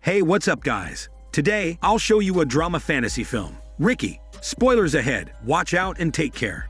Hey, what's up guys? Today, I'll show you a drama fantasy film, Ricky. Spoilers ahead, watch out and take care.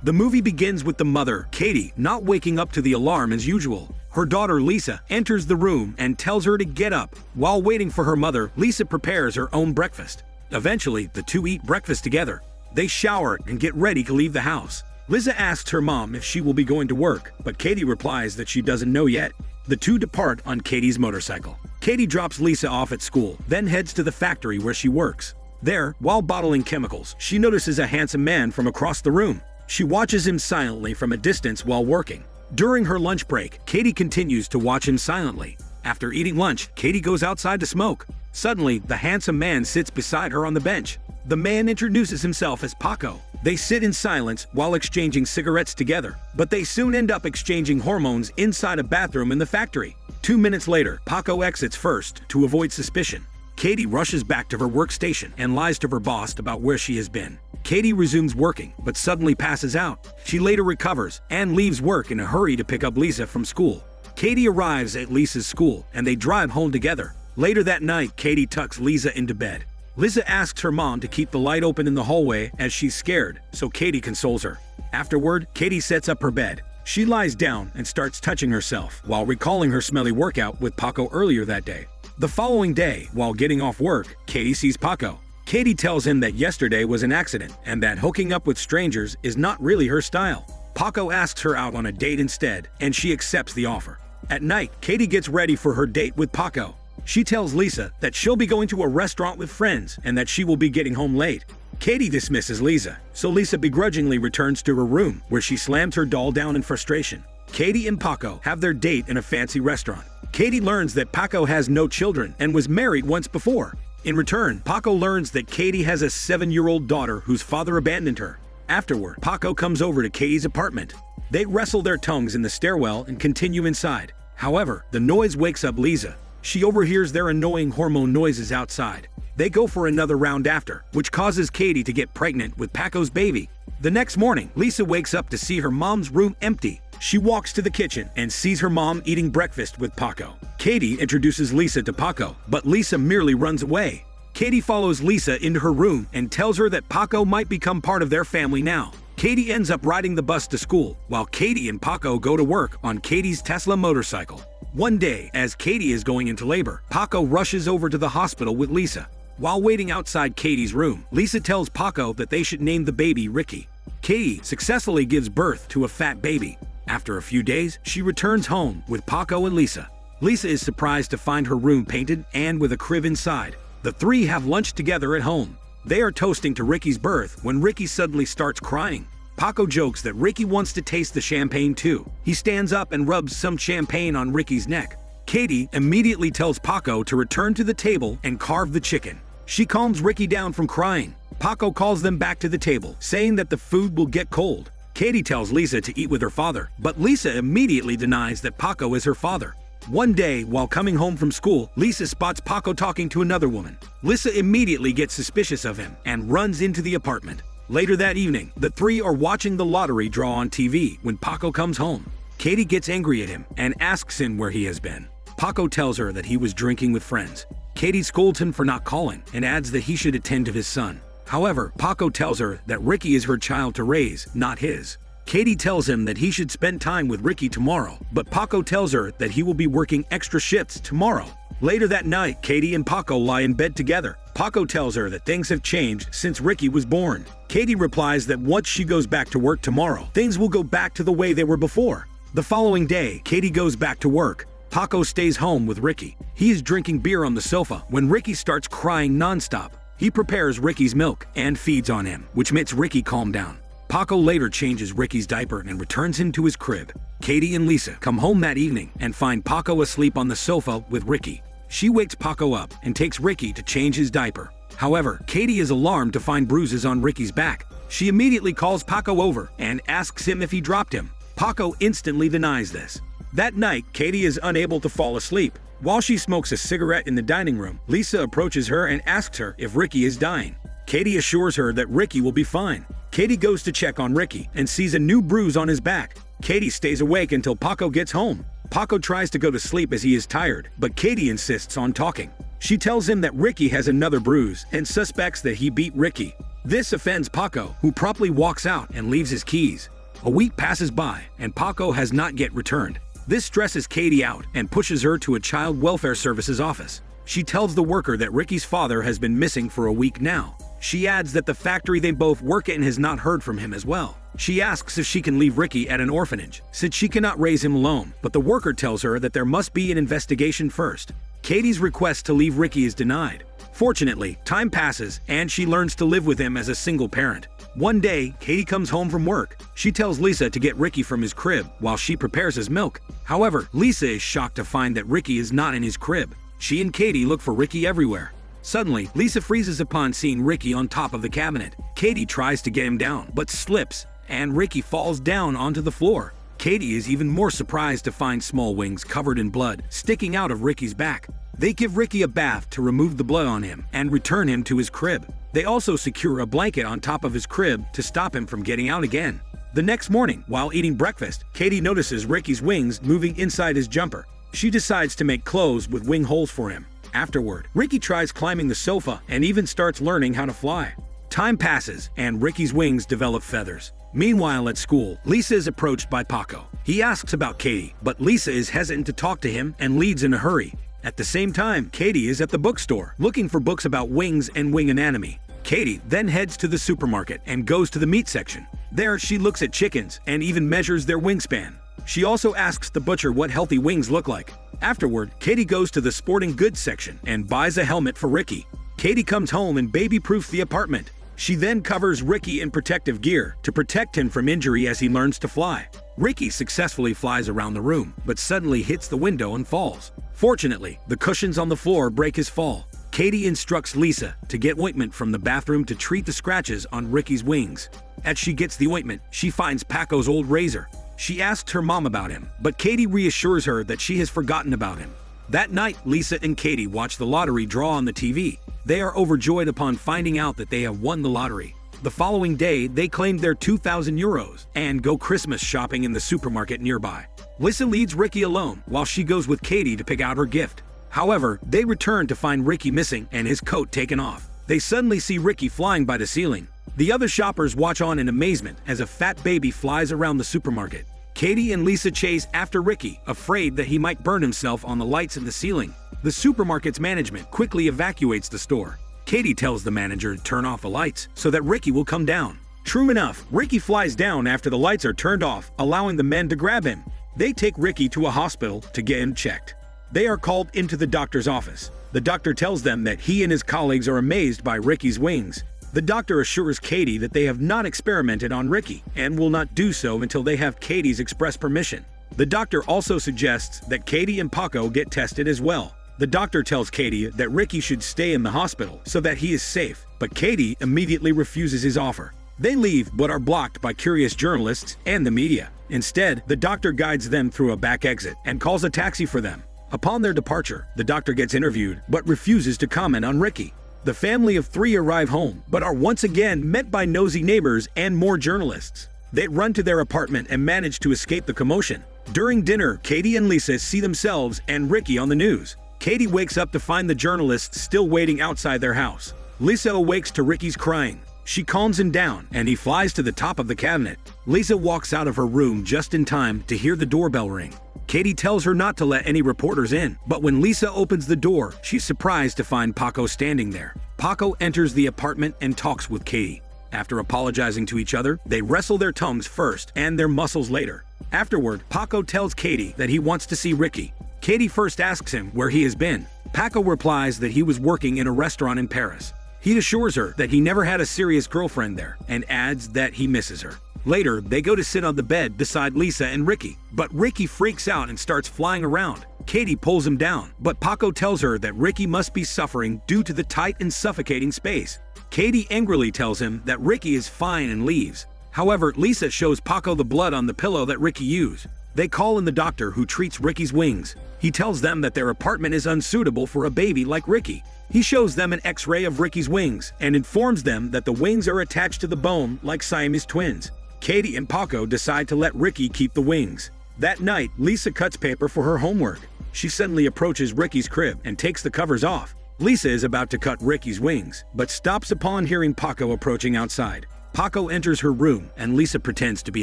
The movie begins with the mother, Katie, not waking up to the alarm as usual. Her daughter, Lisa, enters the room and tells her to get up. While waiting for her mother, Lisa prepares her own breakfast. Eventually, the two eat breakfast together. They shower and get ready to leave the house. Lisa asks her mom if she will be going to work, but Katie replies that she doesn't know yet. The two depart on Katie's motorcycle. Katie drops Lisa off at school, then heads to the factory where she works. There, while bottling chemicals, she notices a handsome man from across the room. She watches him silently from a distance while working. During her lunch break, Katie continues to watch him silently. After eating lunch, Katie goes outside to smoke. Suddenly, the handsome man sits beside her on the bench. The man introduces himself as Paco. They sit in silence while exchanging cigarettes together, but they soon end up exchanging hormones inside a bathroom in the factory. 2 minutes later, Paco exits first to avoid suspicion. Katie rushes back to her workstation and lies to her boss about where she has been. Katie resumes working, but suddenly passes out. She later recovers and leaves work in a hurry to pick up Lisa from school. Katie arrives at Lisa's school and they drive home together. Later that night, Katie tucks Lisa into bed. Lisa asks her mom to keep the light open in the hallway as she's scared, so Katie consoles her. Afterward, Katie sets up her bed. She lies down and starts touching herself while recalling her smelly workout with Paco earlier that day. The following day, while getting off work, Katie sees Paco. Katie tells him that yesterday was an accident and that hooking up with strangers is not really her style. Paco asks her out on a date instead, and she accepts the offer. At night, Katie gets ready for her date with Paco. She tells Lisa that she'll be going to a restaurant with friends and that she will be getting home late. Katie dismisses Lisa, so Lisa begrudgingly returns to her room, where she slams her doll down in frustration. Katie and Paco have their date in a fancy restaurant. Katie learns that Paco has no children and was married once before. In return, Paco learns that Katie has a 7-year-old daughter whose father abandoned her. Afterward, Paco comes over to Katie's apartment. They wrestle their tongues in the stairwell and continue inside. However, the noise wakes up Lisa. She overhears their annoying hormone noises outside. They go for another round after, which causes Katie to get pregnant with Paco's baby. The next morning, Lisa wakes up to see her mom's room empty. She walks to the kitchen and sees her mom eating breakfast with Paco. Katie introduces Lisa to Paco, but Lisa merely runs away. Katie follows Lisa into her room and tells her that Paco might become part of their family now. Katie ends up riding the bus to school, while Katie and Paco go to work on Katie's Tesla motorcycle. One day, as Katie is going into labor, Paco rushes over to the hospital with Lisa. While waiting outside Katie's room, Lisa tells Paco that they should name the baby Ricky. Katie successfully gives birth to a fat baby. After a few days, she returns home with Paco and Lisa. Lisa is surprised to find her room painted and with a crib inside. The three have lunch together at home. They are toasting to Ricky's birth when Ricky suddenly starts crying. Paco jokes that Ricky wants to taste the champagne too. He stands up and rubs some champagne on Ricky's neck. Katie immediately tells Paco to return to the table and carve the chicken. She calms Ricky down from crying. Paco calls them back to the table, saying that the food will get cold. Katie tells Lisa to eat with her father, but Lisa immediately denies that Paco is her father. One day, while coming home from school, Lisa spots Paco talking to another woman. Lisa immediately gets suspicious of him and runs into the apartment. Later that evening, the three are watching the lottery draw on TV when Paco comes home. Katie gets angry at him and asks him where he has been. Paco tells her that he was drinking with friends. Katie scolds him for not calling and adds that he should attend to his son. However, Paco tells her that Ricky is her child to raise, not his. Katie tells him that he should spend time with Ricky tomorrow, but Paco tells her that he will be working extra shifts tomorrow. Later that night, Katie and Paco lie in bed together. Paco tells her that things have changed since Ricky was born. Katie replies that once she goes back to work tomorrow, things will go back to the way they were before. The following day, Katie goes back to work. Paco stays home with Ricky. He is drinking beer on the sofa when Ricky starts crying nonstop. He prepares Ricky's milk and feeds on him, which makes Ricky calm down. Paco later changes Ricky's diaper and returns him to his crib. Katie and Lisa come home that evening and find Paco asleep on the sofa with Ricky. She wakes Paco up and takes Ricky to change his diaper. However, Katie is alarmed to find bruises on Ricky's back. She immediately calls Paco over and asks him if he dropped him. Paco instantly denies this. That night, Katie is unable to fall asleep. While she smokes a cigarette in the dining room, Lisa approaches her and asks her if Ricky is dying. Katie assures her that Ricky will be fine. Katie goes to check on Ricky and sees a new bruise on his back. Katie stays awake until Paco gets home. Paco tries to go to sleep as he is tired, but Katie insists on talking. She tells him that Ricky has another bruise and suspects that he beat Ricky. This offends Paco, who promptly walks out and leaves his keys. A week passes by, and Paco has not yet returned. This stresses Katie out and pushes her to a child welfare services office. She tells the worker that Ricky's father has been missing for a week now. She adds that the factory they both work in has not heard from him as well. She asks if she can leave Ricky at an orphanage, since she cannot raise him alone, but the worker tells her that there must be an investigation first. Katie's request to leave Ricky is denied. Fortunately, time passes and she learns to live with him as a single parent. One day, Katie comes home from work. She tells Lisa to get Ricky from his crib while she prepares his milk. However, Lisa is shocked to find that Ricky is not in his crib. She and Katie look for Ricky everywhere. Suddenly, Lisa freezes upon seeing Ricky on top of the cabinet. Katie tries to get him down, but slips, and Ricky falls down onto the floor. Katie is even more surprised to find small wings covered in blood sticking out of Ricky's back. They give Ricky a bath to remove the blood on him and return him to his crib. They also secure a blanket on top of his crib to stop him from getting out again. The next morning, while eating breakfast, Katie notices Ricky's wings moving inside his jumper. She decides to make clothes with wing holes for him. Afterward, Ricky tries climbing the sofa and even starts learning how to fly. Time passes, and Ricky's wings develop feathers. Meanwhile at school, Lisa is approached by Paco. He asks about Katie, but Lisa is hesitant to talk to him and leaves in a hurry. At the same time, Katie is at the bookstore, looking for books about wings and wing anatomy. Katie then heads to the supermarket and goes to the meat section. There, she looks at chickens and even measures their wingspan. She also asks the butcher what healthy wings look like. Afterward, Katie goes to the sporting goods section and buys a helmet for Ricky. Katie comes home and baby-proofs the apartment. She then covers Ricky in protective gear to protect him from injury as he learns to fly. Ricky successfully flies around the room, but suddenly hits the window and falls. Fortunately, the cushions on the floor break his fall. Katie instructs Lisa to get ointment from the bathroom to treat the scratches on Ricky's wings. As she gets the ointment, she finds Paco's old razor. She asks her mom about him, but Katie reassures her that she has forgotten about him. That night, Lisa and Katie watch the lottery draw on the TV. They are overjoyed upon finding out that they have won the lottery. The following day, they claim their 2,000 euros and go Christmas shopping in the supermarket nearby. Lisa leaves Ricky alone while she goes with Katie to pick out her gift. However, they return to find Ricky missing and his coat taken off. They suddenly see Ricky flying by the ceiling. The other shoppers watch on in amazement as a fat baby flies around the supermarket. Katie and Lisa chase after Ricky, afraid that he might burn himself on the lights in the ceiling. The supermarket's management quickly evacuates the store. Katie tells the manager to turn off the lights so that Ricky will come down. True enough, Ricky flies down after the lights are turned off, allowing the men to grab him. They take Ricky to a hospital to get him checked. They are called into the doctor's office. The doctor tells them that he and his colleagues are amazed by Ricky's wings. The doctor assures Katie that they have not experimented on Ricky and will not do so until they have Katie's express permission. The doctor also suggests that Katie and Paco get tested as well. The doctor tells Katie that Ricky should stay in the hospital so that he is safe, but Katie immediately refuses his offer. They leave but are blocked by curious journalists and the media. Instead, the doctor guides them through a back exit and calls a taxi for them. Upon their departure, the doctor gets interviewed but refuses to comment on Ricky. The family of 3 arrive home, but are once again met by nosy neighbors and more journalists. They run to their apartment and manage to escape the commotion. During dinner, Katie and Lisa see themselves and Ricky on the news. Katie wakes up to find the journalists still waiting outside their house. Lisa awakes to Ricky's crying. She calms him down, and he flies to the top of the cabinet. Lisa walks out of her room just in time to hear the doorbell ring. Katie tells her not to let any reporters in, but when Lisa opens the door, she's surprised to find Paco standing there. Paco enters the apartment and talks with Katie. After apologizing to each other, they wrestle their tongues first and their muscles later. Afterward, Paco tells Katie that he wants to see Ricky. Katie first asks him where he has been. Paco replies that he was working in a restaurant in Paris. He assures her that he never had a serious girlfriend there and adds that he misses her. Later, they go to sit on the bed beside Lisa and Ricky, but Ricky freaks out and starts flying around. Katie pulls him down, but Paco tells her that Ricky must be suffering due to the tight and suffocating space. Katie angrily tells him that Ricky is fine and leaves. However, Lisa shows Paco the blood on the pillow that Ricky used. They call in the doctor who treats Ricky's wings. He tells them that their apartment is unsuitable for a baby like Ricky. He shows them an X-ray of Ricky's wings and informs them that the wings are attached to the bone like Siamese twins. Katie and Paco decide to let Ricky keep the wings. That night, Lisa cuts paper for her homework. She suddenly approaches Ricky's crib and takes the covers off. Lisa is about to cut Ricky's wings, but stops upon hearing Paco approaching outside. Paco enters her room and Lisa pretends to be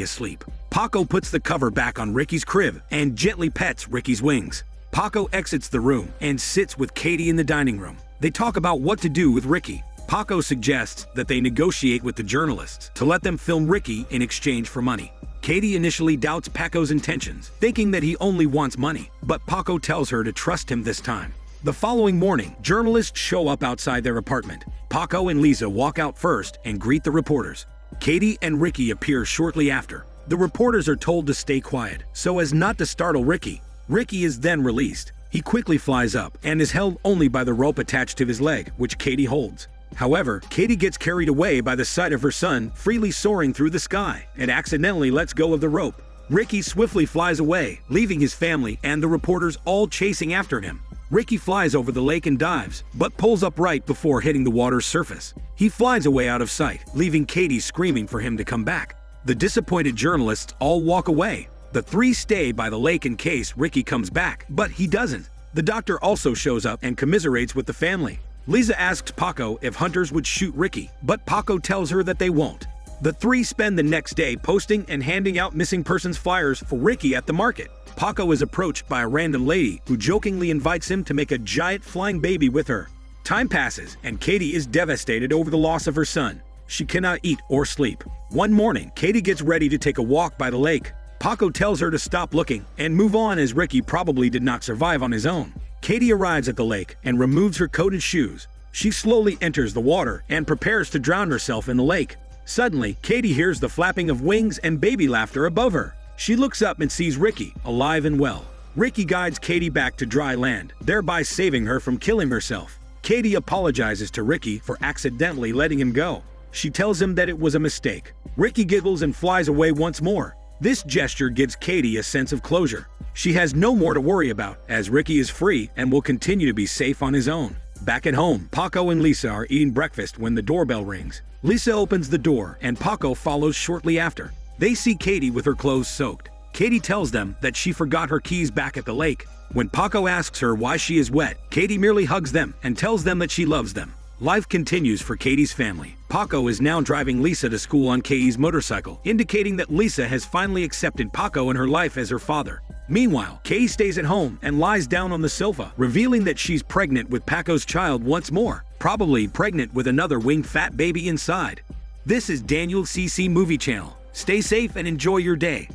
asleep. Paco puts the cover back on Ricky's crib and gently pets Ricky's wings. Paco exits the room and sits with Katie in the dining room. They talk about what to do with Ricky. Paco suggests that they negotiate with the journalists to let them film Ricky in exchange for money. Katie initially doubts Paco's intentions, thinking that he only wants money, but Paco tells her to trust him this time. The following morning, journalists show up outside their apartment. Paco and Lisa walk out first and greet the reporters. Katie and Ricky appear shortly after. The reporters are told to stay quiet, so as not to startle Ricky. Ricky is then released. He quickly flies up and is held only by the rope attached to his leg, which Katie holds. However, Katie gets carried away by the sight of her son freely soaring through the sky and accidentally lets go of the rope. Ricky swiftly flies away, leaving his family and the reporters all chasing after him. Ricky flies over the lake and dives, but pulls up right before hitting the water's surface. He flies away out of sight, leaving Katie screaming for him to come back. The disappointed journalists all walk away. The three stay by the lake in case Ricky comes back, but he doesn't. The doctor also shows up and commiserates with the family. Lisa asks Paco if hunters would shoot Ricky, but Paco tells her that they won't. The three spend the next day posting and handing out missing persons flyers for Ricky at the market. Paco is approached by a random lady who jokingly invites him to make a giant flying baby with her. Time passes, and Katie is devastated over the loss of her son. She cannot eat or sleep. One morning, Katie gets ready to take a walk by the lake. Paco tells her to stop looking and move on as Ricky probably did not survive on his own. Katie arrives at the lake and removes her coat and shoes. She slowly enters the water and prepares to drown herself in the lake. Suddenly, Katie hears the flapping of wings and baby laughter above her. She looks up and sees Ricky, alive and well. Ricky guides Katie back to dry land, thereby saving her from killing herself. Katie apologizes to Ricky for accidentally letting him go. She tells him that it was a mistake. Ricky giggles and flies away once more. This gesture gives Katie a sense of closure. She has no more to worry about, as Ricky is free and will continue to be safe on his own. Back at home, Paco and Lisa are eating breakfast when the doorbell rings. Lisa opens the door and Paco follows shortly after. They see Katie with her clothes soaked. Katie tells them that she forgot her keys back at the lake. When Paco asks her why she is wet, Katie merely hugs them and tells them that she loves them. Life continues for Katie's family. Paco is now driving Lisa to school on Katie's motorcycle, indicating that Lisa has finally accepted Paco in her life as her father. Meanwhile, Katie stays at home and lies down on the sofa, revealing that she's pregnant with Paco's child once more, probably pregnant with another winged fat baby inside. This is Daniel CC Movie Channel. Stay safe and enjoy your day.